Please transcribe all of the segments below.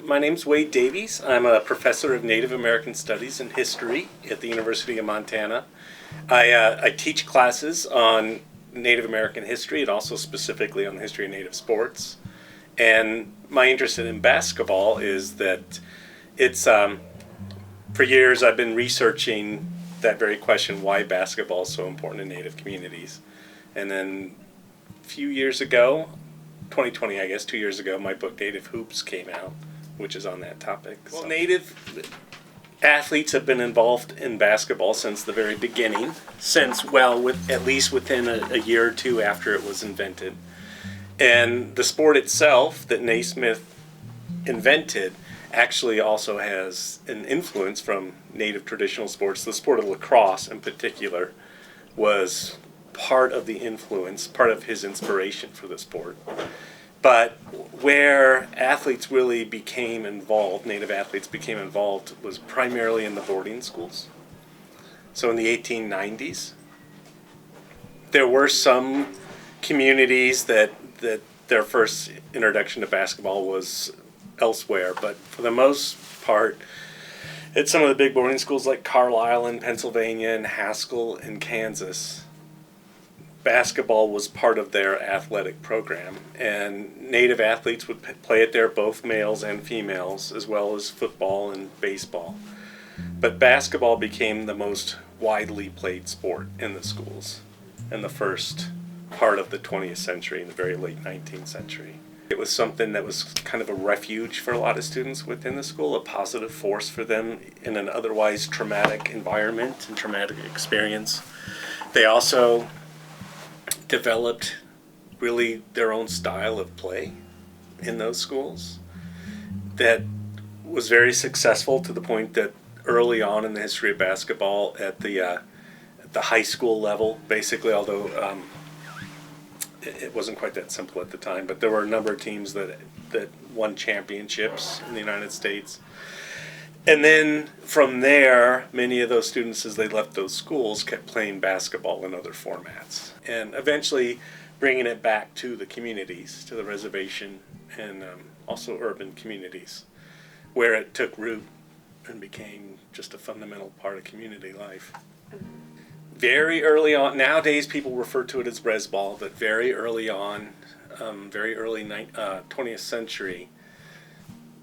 My name's Wade Davies. I'm a professor of Native American Studies and History at the University of Montana. I teach classes on Native American history and also specifically on the history of Native sports. And my interest in basketball is that it's, for years I've been researching that very question, why basketball is so important in Native communities. And then a few years ago, 2020 I guess, 2 years ago, my book Native Hoops came out, which is on that topic. Well, Native athletes have been involved in basketball since the very beginning, at least within a year or two after it was invented. And the sport itself that Naismith invented actually also has an influence from Native traditional sports. The sport of lacrosse in particular was part of the influence, part of his inspiration for the sport. But where athletes really became involved, Native athletes became involved, was primarily in the boarding schools. So in the 1890s, there were some communities that their first introduction to basketball was elsewhere, but for the most part, at some of the big boarding schools like Carlisle in Pennsylvania and Haskell in Kansas, basketball was part of their athletic program, and Native athletes would play it there, both males and females, as well as football and baseball. But basketball became the most widely played sport in the schools in the first part of the 20th century, in the very late 19th century. It was something that was kind of a refuge for a lot of students within the school, a positive force for them in an otherwise traumatic environment and traumatic experience. They also developed really their own style of play in those schools that was very successful, to the point that early on in the history of basketball at the high school level, basically, although it wasn't quite that simple at the time, but there were a number of teams that won championships in the United States. And then from there, many of those students, as they left those schools, kept playing basketball in other formats, and eventually bringing it back to the communities, to the reservation, and also urban communities, where it took root and became just a fundamental part of community life. Very early on, nowadays people refer to it as resball, but very early on, very early 20th century,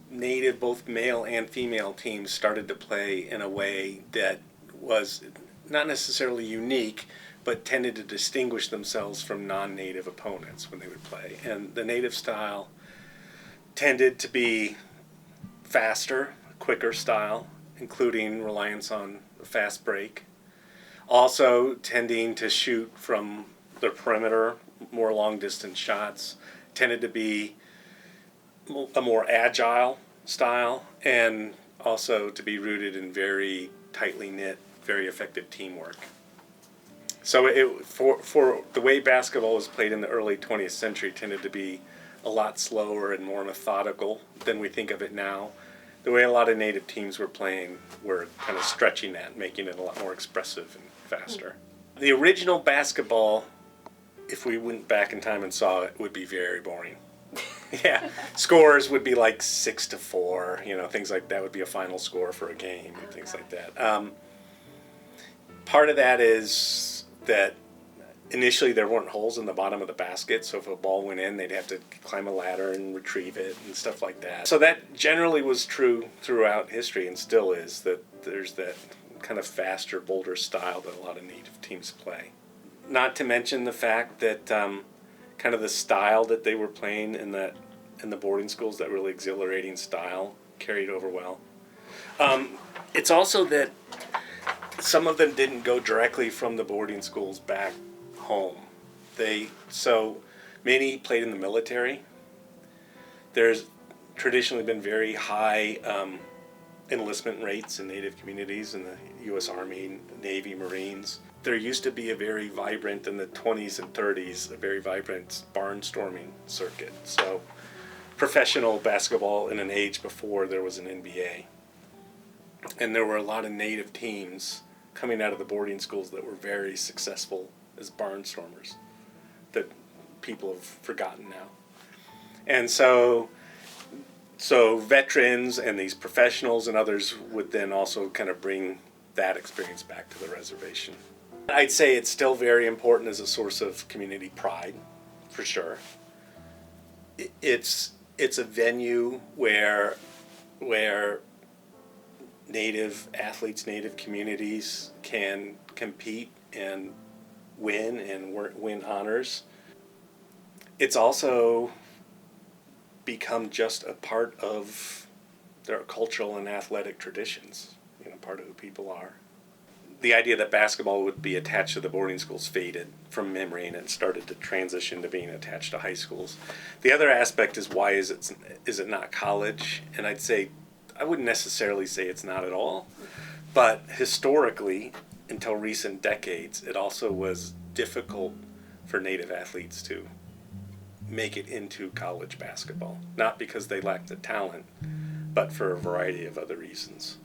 Native, both male and female teams started to play in a way that was not necessarily unique, but tended to distinguish themselves from non-Native opponents when they would play. And the Native style tended to be faster, quicker style, including reliance on a fast break. Also tending to shoot from the perimeter, more long-distance shots, tended to be a more agile style, and also to be rooted in very tightly knit, very effective teamwork. So for the way basketball was played in the early 20th century tended to be a lot slower and more methodical than we think of it now. The way a lot of Native teams were playing were kind of stretching that, making it a lot more expressive and faster. The original basketball, if we went back in time and saw it, would be very boring. Yeah, scores would be like 6-4, things like that would be a final score for a game and things like that. Part of that is that initially there weren't holes in the bottom of the basket, so if a ball went in, they'd have to climb a ladder and retrieve it and stuff like that. So that generally was true throughout history, and still is, that there's that kind of faster, bolder style that a lot of Native teams play. Not to mention the fact that kind of the style that they were playing in the boarding schools, that really exhilarating style, carried over well. It's also that some of them didn't go directly from the boarding schools back home. So many played in the military. There's traditionally been very high enlistment rates in Native communities in the U.S. Army, Navy, Marines. There used to be a very vibrant, in the 20s and 30s, a very vibrant barnstorming circuit. So professional basketball in an age before there was an NBA. And there were a lot of Native teams coming out of the boarding schools that were very successful as barnstormers that people have forgotten now. And so So veterans and these professionals and others would then also kind of bring that experience back to the reservation. I'd say it's still very important as a source of community pride, for sure. It's a venue where Native athletes, Native communities can compete and win honors. It's also become just a part of their cultural and athletic traditions, part of who people are. The idea that basketball would be attached to the boarding schools faded from memory, and it started to transition to being attached to high schools. The other aspect is, why is it not college? And I wouldn't necessarily say it's not at all, but historically, until recent decades, it also was difficult for Native athletes to make it into college basketball. Not because they lacked the talent, but for a variety of other reasons.